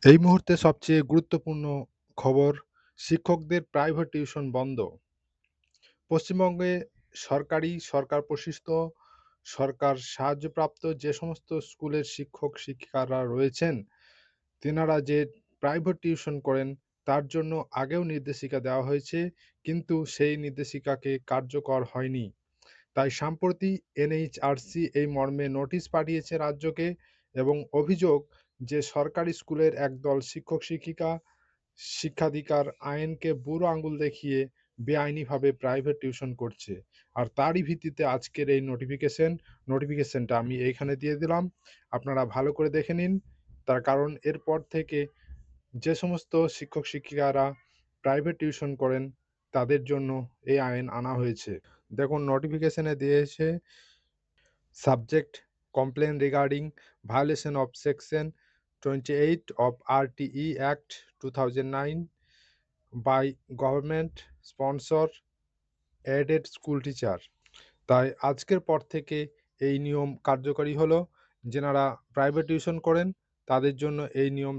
এই মুহূর্তে সবচেয়ে গুরুত্বপূর্ণ খবর, শিক্ষকদের প্রাইভেট টিউশন বন্ধ। পশ্চিমবঙ্গে সরকার প্রশিষ্ট, সরকার সাহায্যপ্রাপ্ত যে সমস্ত স্কুলের শিক্ষক-শিক্ষিকারা রয়েছেন, তেনারা যে প্রাইভেট টিউশন করেন, তার জন্য আগেও নির্দেশিকা দেওয়া হয়েছে, কিন্তু সেই নির্দেশিকাকে কার্যকর হয়নি। তাই সম্প্রতি এনএইচআরসি এই মর্মে নোটিশ পাঠিয়েছে রাজ্যকে এবং অভিযোগ যে সরকারি স্কুলের একদল শিক্ষক-শিক্ষিকা শিক্ষাধিকার আইনকে বুড়ো আঙুল দেখিয়ে বেআইনিভাবে প্রাইভেট টিউশন করছে। আর তারই ভিত্তিতে আজকের এই নোটিফিকেশনটা আমি এইখানে দিয়ে দিলাম। আপনারা ভালো করে দেখে নিন। তার কারণ এরপর থেকে যে সমস্ত শিক্ষক-শিক্ষিকারা প্রাইভেট টিউশন করেন, তাদের জন্য এই আইন আনা হয়েছে। দেখুন নোটিফিকেশনে দিয়েছে, subject complain regarding violation of section 28 of RTE Act 2009 by government sponsor aided school teacher। তাই আজকের পর থেকে এই নিয়ম কার্যকরী হলো। যেনারা প্রাইভেট টিউশন করেন, তাদের জন্য এই নিয়ম